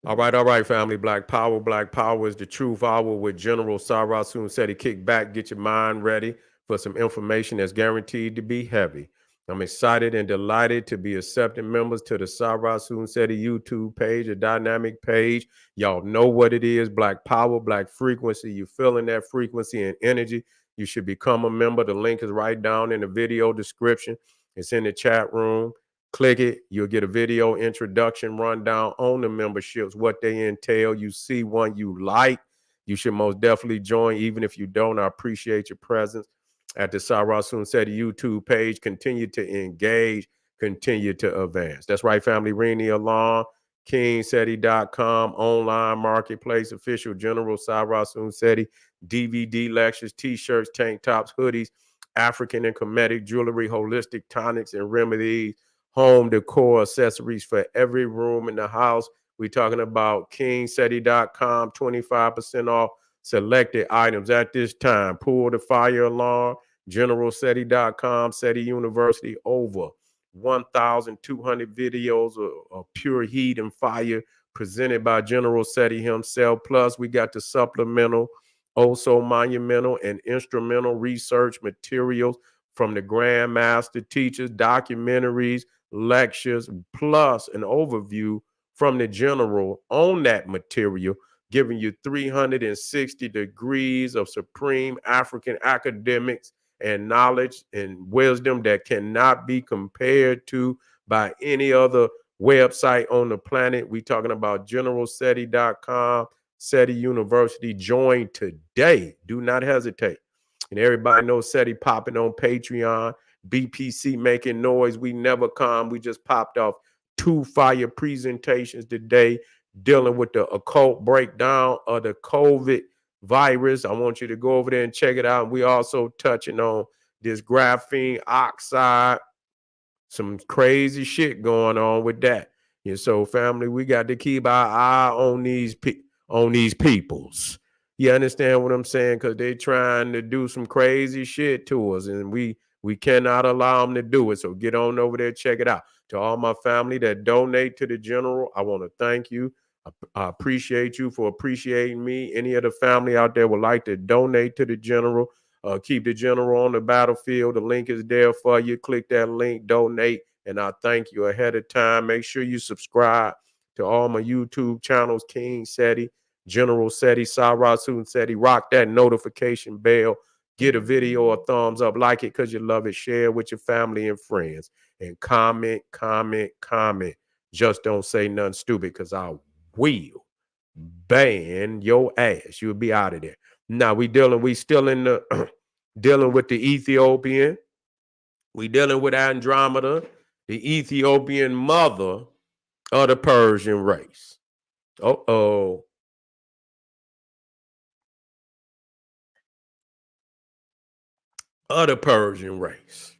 All right, family. Black Power. Black Power is the truth hour with General Sarasun Seti. Kick back, get your mind ready for some information that's guaranteed to be heavy. I'm excited and delighted to be accepting members to the Sarasun Seti YouTube page, a dynamic page. Y'all know what it is. Black Power, Black Frequency. You feeling that frequency and energy. You should become a member. The link is right down in the video description. It's in the chat room. Click it. You'll get a video introduction rundown on the memberships, what they entail. You see one you like, you should most definitely join. Even if you don't, I appreciate your presence at the Sarasun Seti YouTube page. Continue to engage, continue to advance. That's right, family. Ring the alarm. KingSeti.com, online marketplace, official General Sarasun Seti, DVD lectures, t-shirts, tank tops, hoodies, African and Kemetic jewelry, holistic tonics and remedies, home decor accessories for every room in the house. We're talking about KingSeti.com, 25% off selected items at this time. Pull the fire alarm. GeneralSeti.com, Seti University, over 1,200 videos of pure heat and fire presented by General Seti himself. Plus, we got the supplemental, also monumental and instrumental research materials from the Grandmaster teachers, documentaries, lectures, plus an overview from the general on that material, giving you 360 degrees of supreme African academics and knowledge and wisdom that cannot be compared to by any other website on the planet. We talking about generalseti.com, Seti University. Join today. Do not hesitate. And everybody knows Seti popping on Patreon. BPC making noise. We never come. We just popped off 2 fire presentations today dealing with the occult breakdown of the COVID virus. I want you to go over there and check it out. We also touching on this graphene oxide, some crazy shit going on with that. And so, family, we got to keep our eye on these peoples. You understand what I'm saying? Because they're trying to do some crazy shit to us, and we cannot allow them to do it. So get on over there, check it out. To all my family that donate to the general, I want to thank you. I appreciate you for appreciating me. Any of the family out there would like to donate to the general, keep the general on the battlefield. The link is there for you. Click that link, donate, and I thank you ahead of time. Make sure you subscribe to all my YouTube channels, King Seti, General Seti, Sarasun Seti. Rock that notification bell. Get a video a thumbs up. Like it because you love it. Share with your family and friends. And comment. Just don't say nothing stupid because I will ban your ass. You'll be out of there. Now we still in the dealing with the Ethiopian. We dealing with Andromeda, the Ethiopian mother of the Persian race. Uh-oh. Of the Persian race.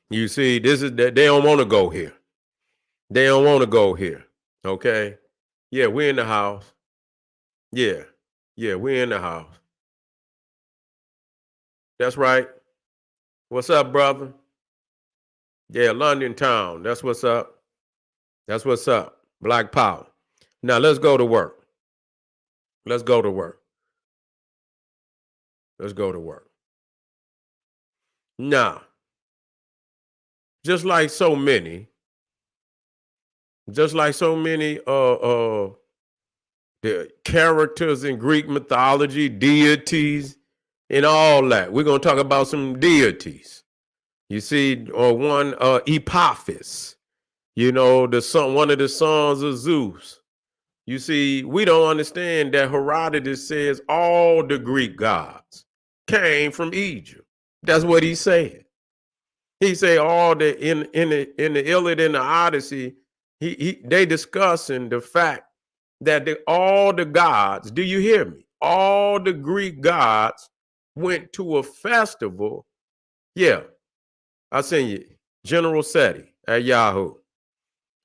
You see, this is that they don't want to go here. They don't want to go here. Okay. Yeah, we're in the house. Yeah. Yeah, we're in the house. That's right. What's up, brother? Yeah, London town. That's what's up. That's what's up. Black power. Now let's go to work. Let's go to work. Let's go to work. Now, just like so many the characters in Greek mythology, deities, and all that. We're gonna talk about some deities. You see, or one Epaphras, you know, one of the sons of Zeus. You see, we don't understand that Herodotus says all the Greek gods came from Egypt. That's what he said. He said all the in the Iliad and the Odyssey, they discussing the fact that all the gods, do you hear me? All the Greek gods went to a festival. Yeah, I send you General Seti at Yahoo.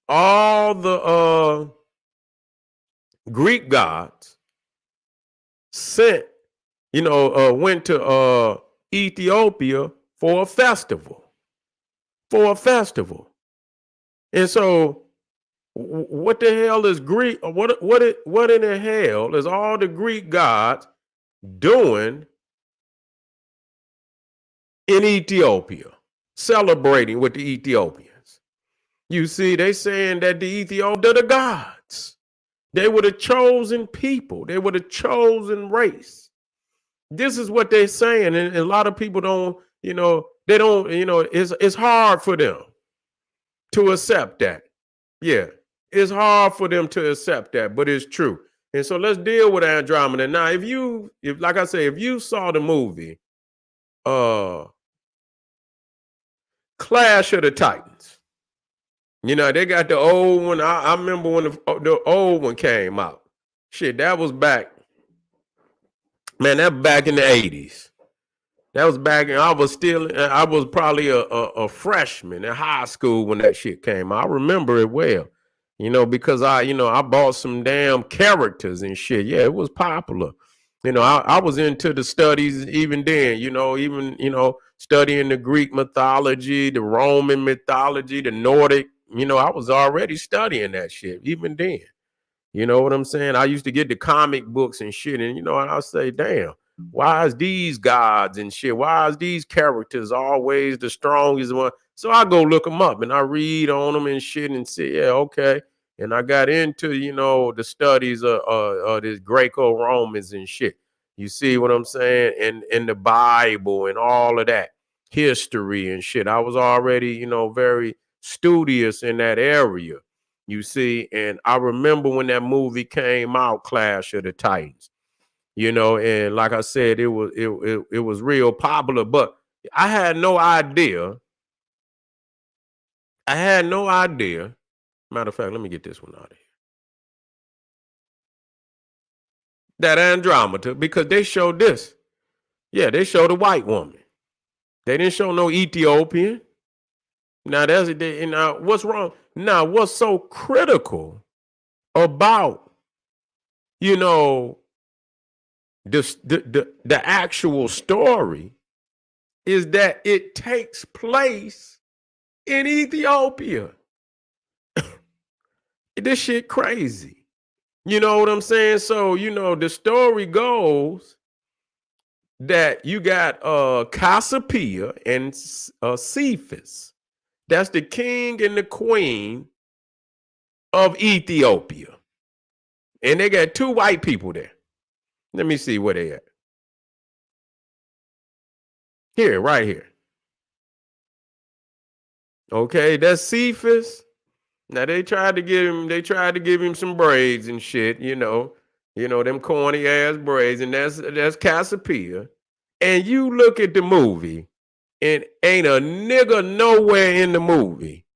All the Greek gods went to Ethiopia for a festival. And so What the hell is Greek? What in the hell is all the Greek gods doing in Ethiopia, celebrating with the Ethiopians? You see, they saying that the Ethiopians are the gods. They were the chosen people. They were the chosen race. This is what they're saying, and a lot of people don't. They don't. It's hard for them to accept that. Yeah, it's hard for them to accept that, but it's true. And so let's deal with Andromeda. Now, if like I say, if you saw the movie, Clash of the Titans, they got the old one. I remember when the old one came out. Shit, that was back. Man, that back in the 80s. That was back in, I was probably a freshman in high school when that shit came out. I remember it well, because I bought some damn characters and shit. Yeah, it was popular. I was into the studies even then, studying the Greek mythology, the Roman mythology, the Nordic, I was already studying that shit even then. You know what I'm saying? I used to get the comic books and shit, and I'll say, damn, why is these gods and shit? Why is these characters always the strongest one? So I go look them up and I read on them and shit and say, yeah, okay. And I got into, the studies of this Greco-Romans and shit. You see what I'm saying? And the Bible and all of that history and shit. I was already, very studious in that area. You see, and I remember when that movie came out, Clash of the Titans. And like I said, it was real popular, but I had no idea. Matter of fact, let me get this one out of here. That Andromeda, because they showed this. Yeah, they showed a white woman. They didn't show no Ethiopian. Now now what's wrong? Now what's so critical about the actual story is that it takes place in Ethiopia. This shit crazy. You know what I'm saying? So, the story goes that you got Cassiopeia and Cephas. That's the king and the queen of Ethiopia. And they got two white people there. Let me see where they at. Here, right here. Okay, that's Cephas. Now they tried to give him some braids and shit, them corny ass braids, and that's Cassiopeia. And you look at the movie, and ain't a nigga nowhere in the movie.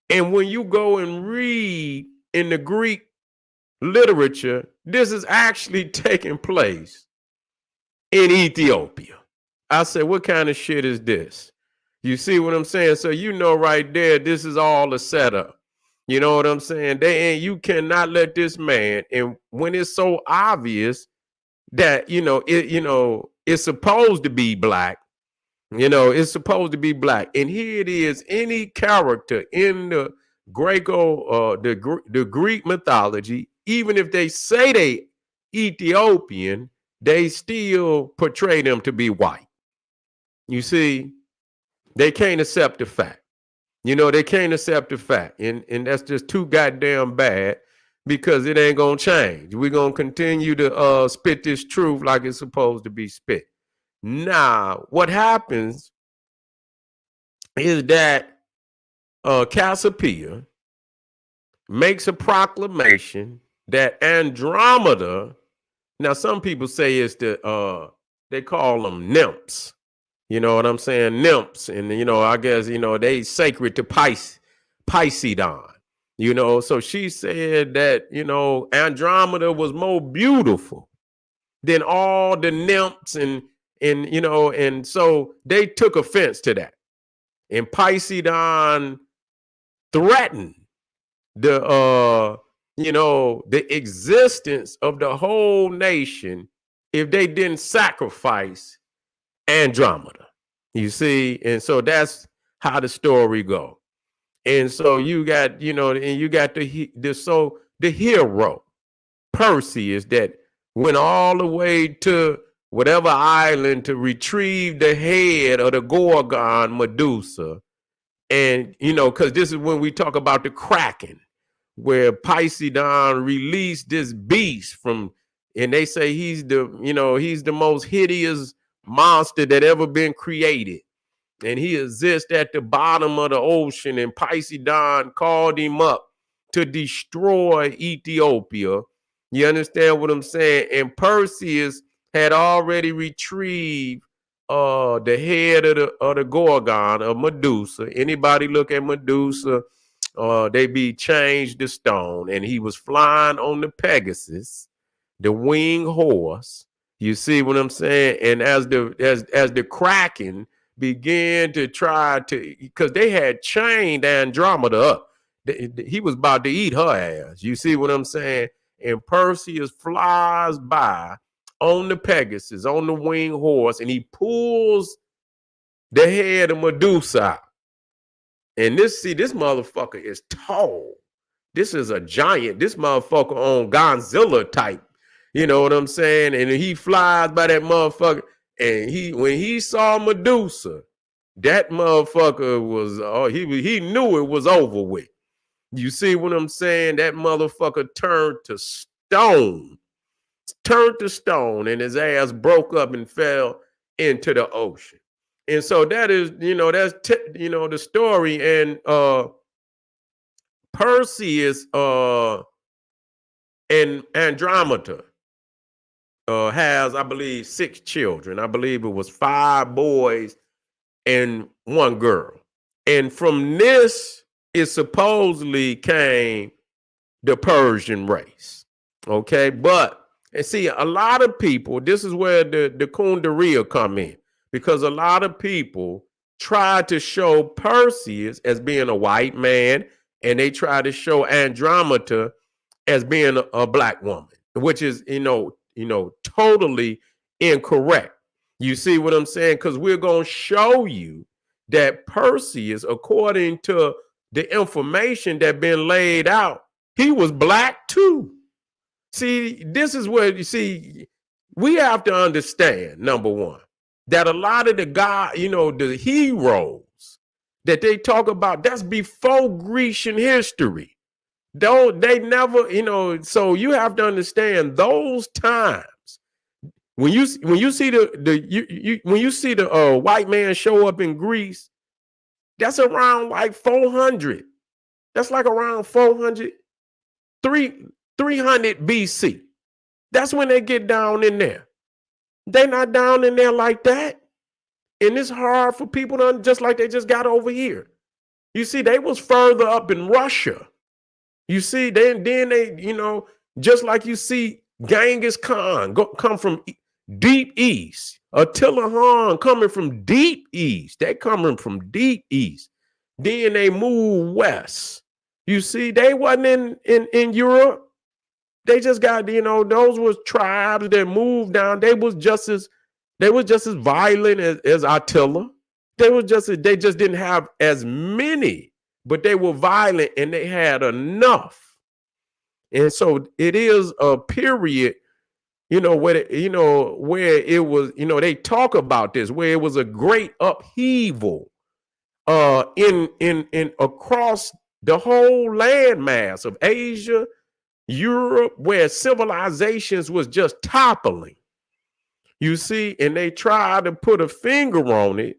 And when you go and read in the Greek literature, this is actually taking place in Ethiopia. I said, what kind of shit is this? You see what I'm saying? So right there, this is all a setup. You know what I'm saying? You cannot let this man, and when it's so obvious that it's supposed to be black, it's supposed to be black, and here it is. Any character in the the Greek mythology, even if they say they Ethiopian, they still portray them to be white. You see, they can't accept the fact. They can't accept the fact. And that's just too goddamn bad, because it ain't going to change. We're going to continue to spit this truth like it's supposed to be spit. Now, what happens is that Cassiopeia makes a proclamation that Andromeda, now some people say it's they call them nymphs. You know what I'm saying? Nymphs. And, I guess, they sacred to Poseidon. So she said that, Andromeda was more beautiful than all the nymphs. And so they took offense to that. And Poseidon threatened the existence of the whole nation if they didn't sacrifice Andromeda. You see, and so that's how the story go. And so you got, and you got the hero, Perseus, that went all the way to whatever island to retrieve the head of the Gorgon Medusa. And, because this is when we talk about the Kraken, where Poseidon released this beast and they say he's the most hideous monster that ever been created. And he exists at the bottom of the ocean, and Poseidon called him up to destroy Ethiopia. You understand what I'm saying? And Perseus had already retrieved the head of the Gorgon, of Medusa. Anybody look at Medusa, they be changed to stone. And he was flying on the Pegasus, the winged horse. You see what I'm saying? And as the Kraken began to try to, because they had chained Andromeda up. He was about to eat her ass. You see what I'm saying? And Perseus flies by on the Pegasus, on the winged horse, and he pulls the head of Medusa out. And this motherfucker is tall. This is a giant. This motherfucker on Godzilla type. You know what I'm saying? And he flies by that motherfucker. And when he saw Medusa, that motherfucker was, he knew it was over with. You see what I'm saying? That motherfucker turned to stone, and his ass broke up and fell into the ocean. And so that is, that's the story. And Perseus and Andromeda has, I believe, 6 children. I believe it was 5 boys and 1 girl. And from this, it supposedly came the Persian race. Okay, but and see, a lot of people, this is where the Kundariya come in, because a lot of people try to show Perseus as being a white man, and they try to show Andromeda as being a black woman, which is, totally incorrect. You see what I'm saying? Because we're going to show you that Perseus, according to the information that been laid out, he was black too. See, this is where we have to understand, number one, that a lot of the the heroes that they talk about, that's before Grecian history. They never, so you have to understand those times when you see the white man show up in Greece, that's around like 400. That's like around 300 BC. That's when they get down in there. They're not down in there like that. And it's hard for people to, just like they just got over here. You see, they was further up in Russia. You see, then they, just like you see Genghis Khan come from deep east, Attila Han coming from deep east. They coming from deep east. Then they move west. You see, they wasn't in Europe. They just got, those was tribes that moved down. They was just as violent as Attila. They just didn't have as many, but they were violent and they had enough. And so it is a period, where it was, they talk about this, where it was a great upheaval in across the whole landmass of Asia, Europe, where civilizations was just toppling. You see, and they tried to put a finger on it,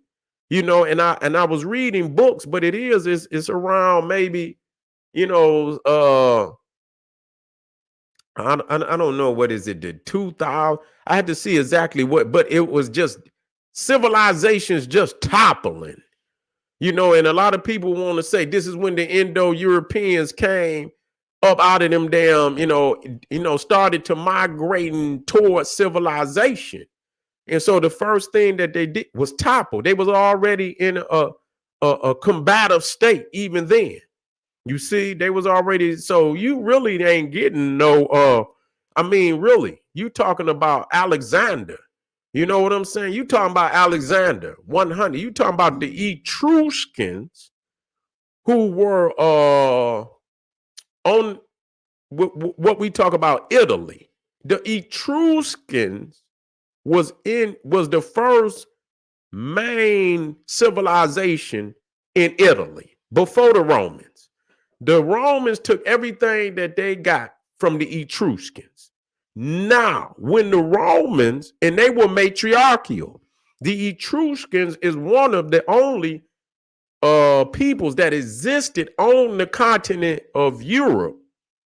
and I was reading books, but it's around maybe, I don't know, what is it, the 2000? I had to see exactly what, but it was just civilizations just toppling, and a lot of people want to say this is when the Indo-Europeans came up out of them damn, started to migrating towards civilization. And so the first thing that they did was topple. They was already in a combative state even then. You see, they was already, so you really ain't getting no, really, you talking about Alexander. You know what I'm saying? You talking about Alexander 100. You talking about the Etruscans, who were on what we talk about Italy. The Etruscans was the first main civilization in Italy before the Romans. The Romans took everything that they got from the Etruscans. Now, when the Romans, and they were matriarchal, the Etruscans is one of the only peoples that existed on the continent of Europe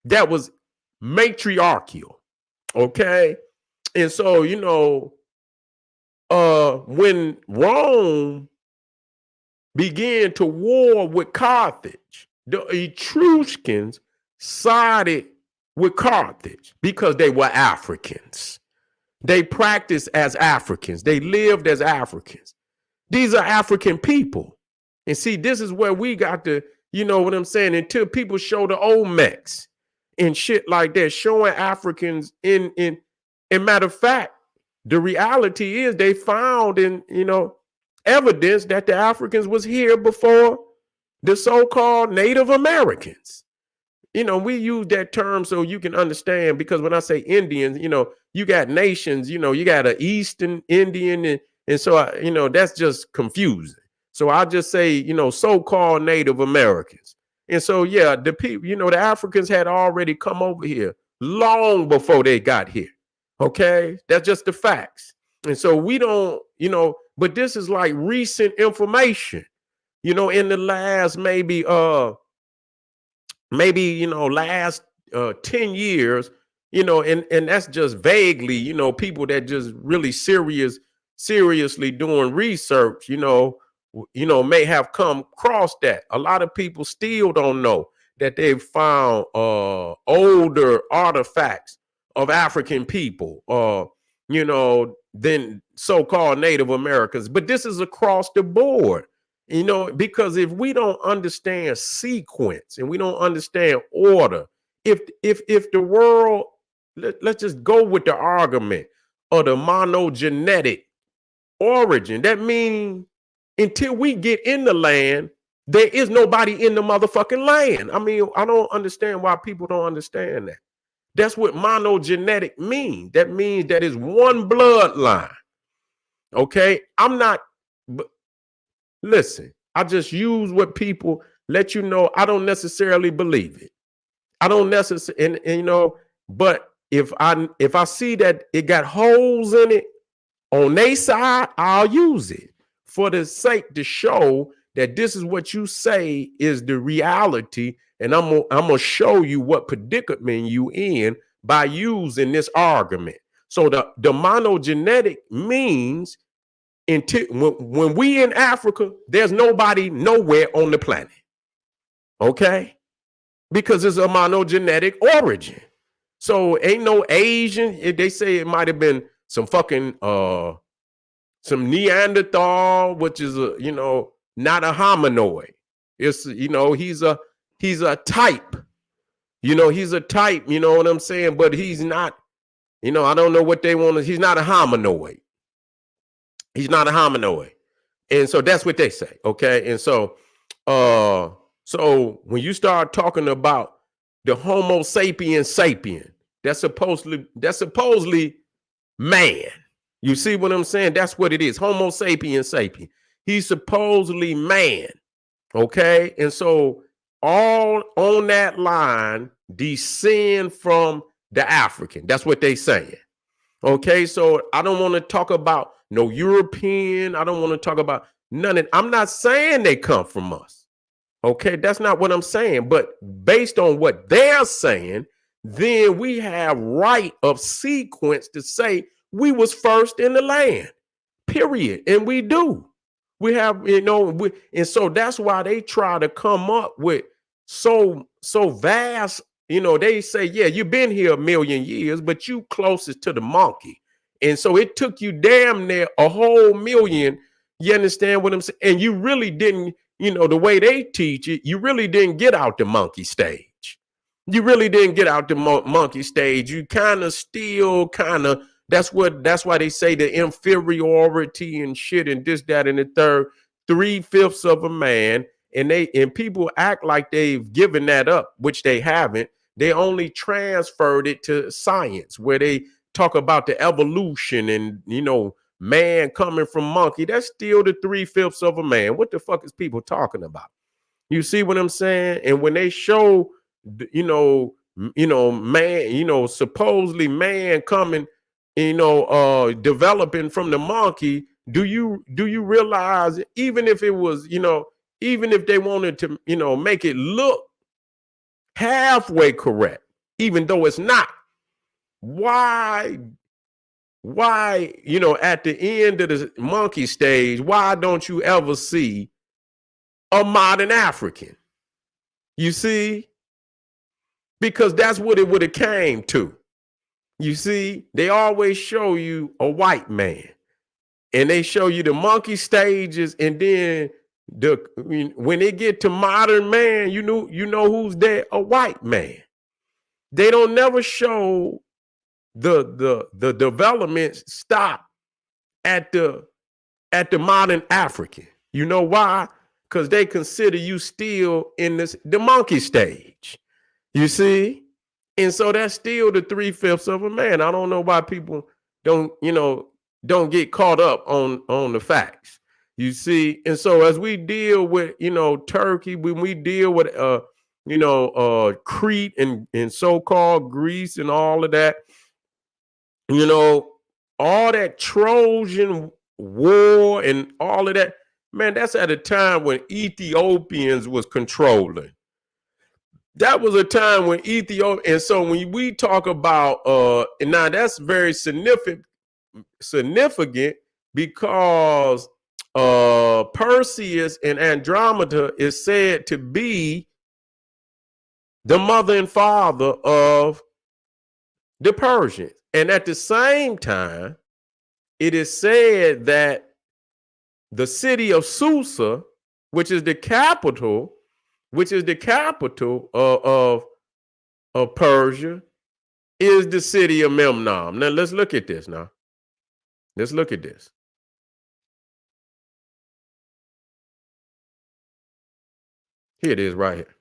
that was matriarchal. Okay. And so, when Rome began to war with Carthage, the Etruscans sided with Carthage because they were Africans. They practiced as Africans. They lived as Africans. These are African people. And see, this is where we got to, you know what I'm saying? Until people show the Olmecs and shit like that, showing Africans in matter of fact, the reality is they found in, evidence that the Africans was here before the so-called Native Americans. We use that term so you can understand, because when I say Indians, you got nations, you got an Eastern Indian, and so, that's just confusing. So I just say, so-called Native Americans. And so, yeah, the people, the Africans had already come over here long before they got here. Okay, that's just the facts. And so we don't, but this is like recent information, in the last last 10 years, and that's just vaguely, people that just really seriously doing research, may have come across that. A lot of people still don't know that they've found older artifacts of African people, than so-called Native Americans. But this is across the board, because if we don't understand sequence and we don't understand order, if the world, let's just go with the argument of the monogenetic origin, that means until we get in the land, there is nobody in the motherfucking land. I mean, I don't understand why people don't understand that. That's what monogenetic means. That means that is one bloodline. Okay. Listen, I just use what people let you know. I don't necessarily believe it. I don't necessarily, and but if I see that it got holes in it on their side, I'll use it for the sake to show that this is what you say is the reality. And I'm gonna show you what predicament you in by using this argument. So the monogenetic means when we in Africa, there's nobody nowhere on the planet. Okay? Because it's a monogenetic origin. So ain't no Asian. They say it might have been some fucking some Neanderthal, which is not a hominoid. It's he's a type. He's a type, you know what I'm saying? But he's not, I don't know what they want. He's not a hominoid. He's not a hominoid. And so that's what they say. Okay. And so so when you start talking about the Homo sapiens sapien, that's supposedly man. You see what I'm saying? That's what it is. Homo sapiens sapien. He's supposedly man. Okay. And so all on that line descend from the African. That's what they saying. Okay. So I don't want to talk about no European. I don't want to talk about none of it. I'm not saying they come from us. Okay. That's not what I'm saying. But based on what they're saying, then we have right of sequence to say we was first in the land, period. And we do. We have, and so that's why they try to come up with so vast, they say, yeah, you've been here 1 million years, but you closest to the monkey. And so it took you damn near a whole million. You understand what I'm saying? And you really didn't, the way they teach it, you really didn't get out the monkey stage. You really didn't get out the monkey stage. You that's why they say the inferiority and shit and this, that, and the third. 3/5 of a man and people act like they've given that up, which they haven't. They only transferred it to science, where they talk about the evolution and, man coming from monkey. That's still the 3/5 of a man. What the fuck is people talking about? You see what I'm saying? And when they show, man, supposedly man coming, developing from the monkey, do you realize, even if it was, even if they wanted to, make it look halfway correct, even though it's not, why, at the end of the monkey stage, why don't you ever see a modern African? You see? Because that's what it would have came to. You see, they always show you a white man, and they show you the monkey stages, and then when they get to modern man, you know who's there? A white man. They don't never show the development stop at the modern African. You know why? Because they consider you still in the monkey stage. You see? And so that's still the 3/5 of a man. I don't know why people don't get caught up on the facts. You see? And so as we deal with, Turkey, when we deal with Crete and so-called Greece and all of that, all that Trojan war and all of that, man, that's at a time when Ethiopians was controlling. That was a time when Ethiopia, and so when we talk about, and now that's very significant because Perseus and Andromeda is said to be the mother and father of the Persians. And at the same time, it is said that the city of Susa, which is the capital of Persia, is the city of Memnon. Now let's look at this now. Let's look at this. Here it is right here.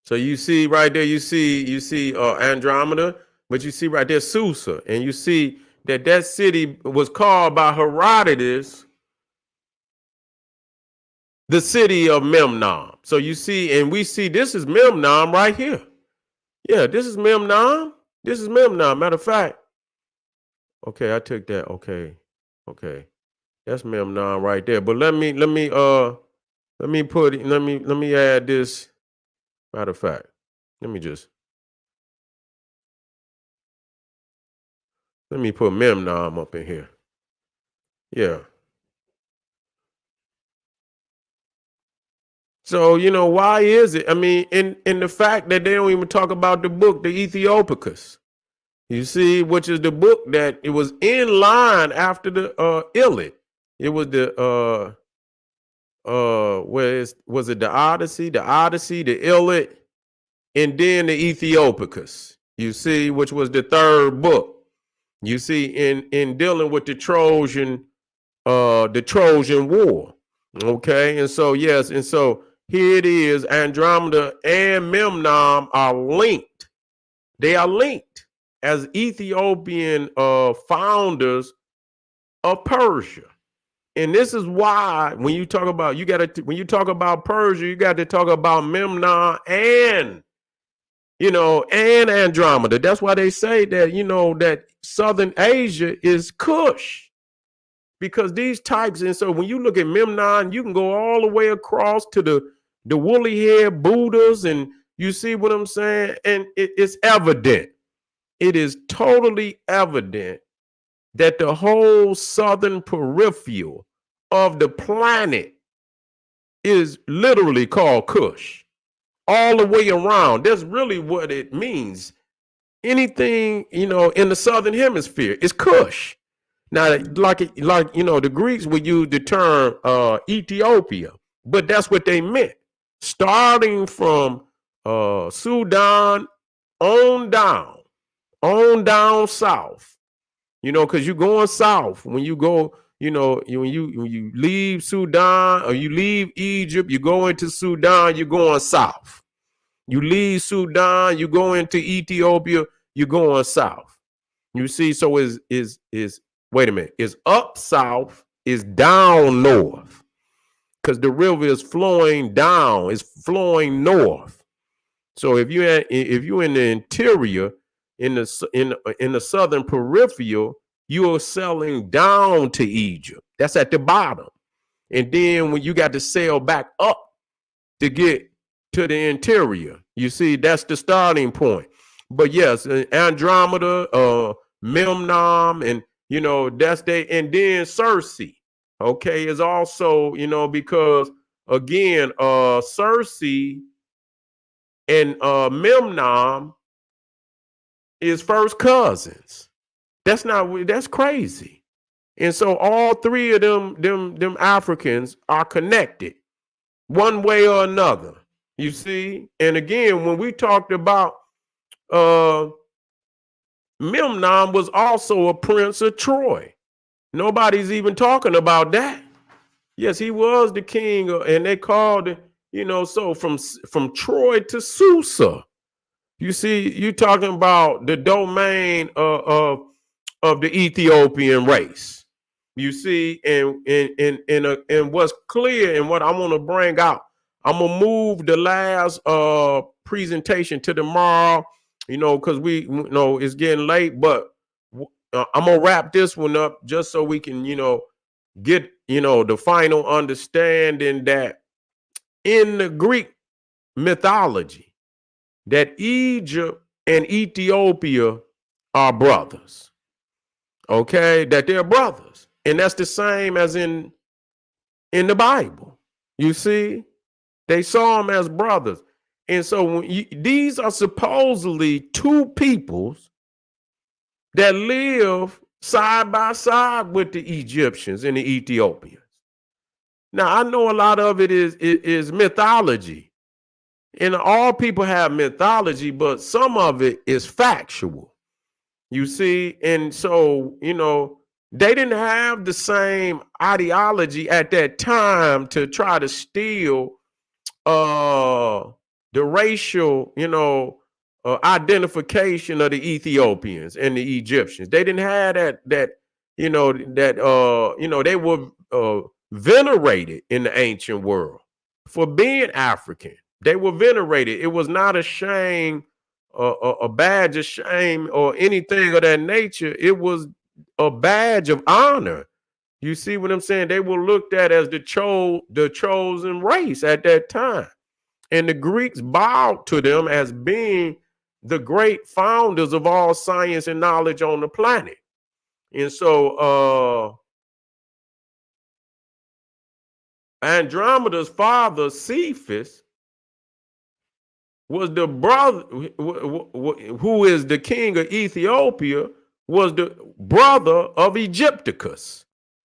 So you see right there, you see Andromeda, but you see right there Susa, and you see that city was called by Herodotus the city of Memnon. So you see, and we see this is Memnon right here. Yeah, this is Memnon. This is Memnon. Matter of fact, okay, I took that. Okay, that's Memnon right there. But let me add this. Matter of fact, let me put Memnon up in here. Yeah. So, why is it? I mean, in the fact that they don't even talk about the book, the Ethiopians, you see, which is the book that it was in line after the Iliad. It was the was it the Odyssey, the Iliad, and then the Ethiopians, you see, which was the third book. You see, in dealing with the Trojan War. Okay, and so yes, and so here it is, Andromeda and Memnon are linked. They are linked as Ethiopian founders of Persia. And this is why when you talk about Persia, you got to talk about Memnon and and Andromeda. That's why they say that that Southern Asia is Kush. Because these types, and so when you look at Memnon, you can go all the way across to the woolly head Buddhas, and you see what I'm saying? And it's evident. It is totally evident that the whole southern peripheral of the planet is literally called Kush. All the way around. That's really what it means. Anything, in the southern hemisphere is Kush. Now, like the Greeks would use the term Ethiopia, but that's what they meant. Starting from Sudan on down south, because you're going south. When you go when you leave Sudan or you leave Egypt, you go into Sudan, you're going south. You leave Sudan, you go into Ethiopia, you're going south. You see, so is wait a minute, is up south, is down north. Because the river is flowing down, it's flowing north. So if you're in the interior, in the southern peripheral, you are sailing down to Egypt. That's at the bottom. And then when you got to sail back up to get to the interior, you see, that's the starting point. But yes, Andromeda, Memnon, and that's and then Circe, okay, is also, because again, Circe and Memnon is first cousins. That's crazy. And so all three of them Africans are connected one way or another. You see? And again, when we talked about Memnon was also a prince of Troy. Nobody's even talking about that. Yes, he was the king, and they called it, so from Troy to Susa. You see, you talking about the domain of the Ethiopian race. You see, and what's clear and what I want to bring out, I'm gonna move the last presentation to tomorrow, because it's getting late, but I'm gonna wrap this one up just so we can, get, the final understanding that in the Greek mythology, that Egypt and Ethiopia are brothers. Okay, that they're brothers. And that's the same as in the Bible. You see, they saw them as brothers. And so these are supposedly two peoples that live side by side with the Egyptians and the Ethiopians. Now, I know a lot of it is mythology. And all people have mythology, but some of it is factual. You see, and so, they didn't have the same ideology at that time to try to steal the racial, identification of the Ethiopians and the Egyptians. They didn't have that they were venerated in the ancient world for being African. They were venerated. It was not a shame, a badge of shame or anything of that nature. It was a badge of honor. You see what I'm saying? They were looked at as the chosen race at that time. And the Greeks bowed to them as being the great founders of all science and knowledge on the planet. And so Andromeda's father, Cephas, was the brother who is the king of Ethiopia, was the brother of Egypticus.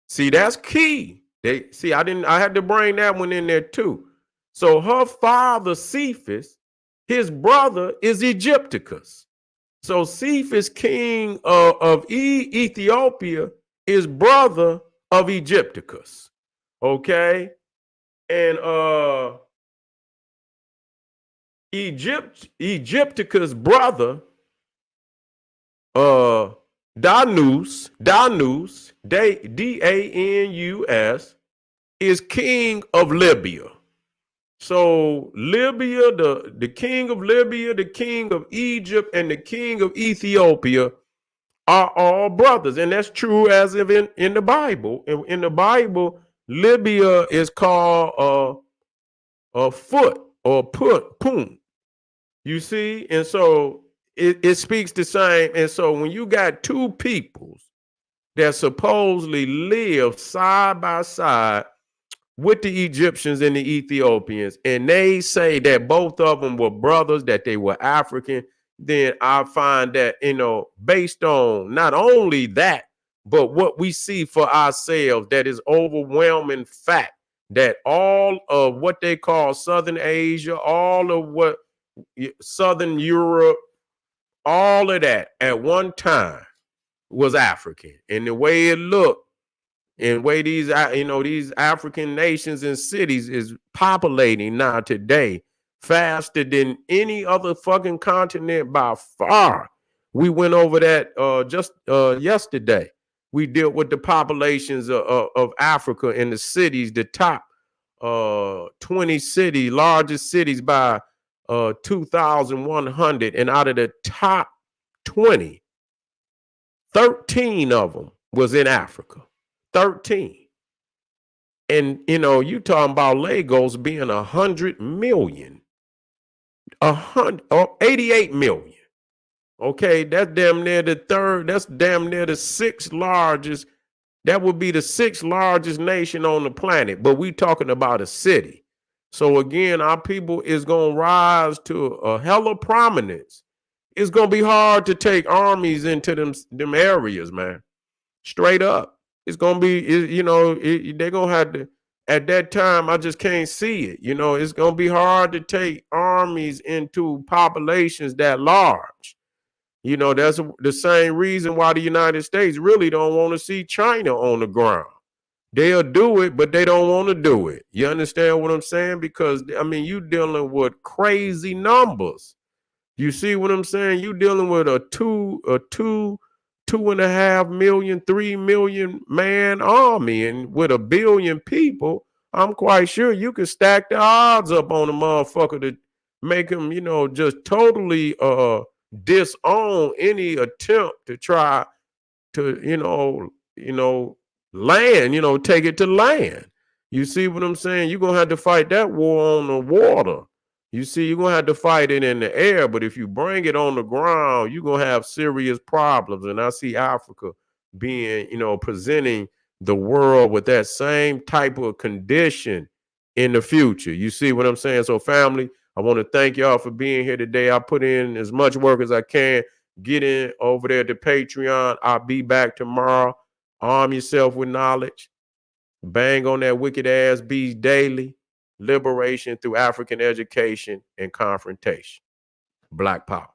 See, that's key. I had to bring that one in there too. So her father, Cephas, his brother is Egypticus. So Cephas, king of Ethiopia, is brother of Egypticus. Okay. And Egypticus' brother, Danus, Danus, is king of Libya. So Libya, the king of Libya, the king of Egypt, and the king of Ethiopia are all brothers. And that's true as if in the Bible. In the Bible, Libya is called a foot or pun. You see? And so it speaks the same. And so when you got two peoples that supposedly live side by side with the Egyptians and the Ethiopians, and they say that both of them were brothers, that they were African, then I find that, based on not only that, but what we see for ourselves, that is overwhelming fact that all of what they call Southern Asia, all of what Southern Europe, all of that at one time was African. And the way it looked, And way these, these African nations and cities is populating now today faster than any other fucking continent by far. We went over that just yesterday. We dealt with the populations of Africa and the cities, the top 20 cities, largest cities by 2,100. And out of the top 20, 13 of them was in Africa. 13. And you talking about Lagos being 100 million, 88 million. Okay, that's damn near the third, that's damn near the sixth largest. That would be the sixth largest nation on the planet, but we talking about a city. So again, our people is gonna rise to a hella prominence. It's gonna be hard to take armies into them areas, man. Straight up. It's gonna be, they're gonna have to. At that time, I just can't see it. It's gonna be hard to take armies into populations that large. That's the same reason why the United States really don't want to see China on the ground. They'll do it, but they don't want to do it. You understand what I'm saying? Because you dealing with crazy numbers. You see what I'm saying? You dealing with a 2.5 million, 3 million man army, and with 1 billion people, I'm quite sure you can stack the odds up on a motherfucker to make him, just totally disown any attempt to try to, land, take it to land. You see what I'm saying? You're gonna have to fight that war on the water. You see, you're gonna have to fight it in the air, but if you bring it on the ground, you're gonna have serious problems. And I see Africa being, presenting the world with that same type of condition in the future. You see what I'm saying? So, family, I want to thank y'all for being here today. I put in as much work as I can. Get in over there to Patreon. I'll be back tomorrow. Arm yourself with knowledge. Bang on that wicked ass beast daily. Liberation through African education and confrontation. Black power.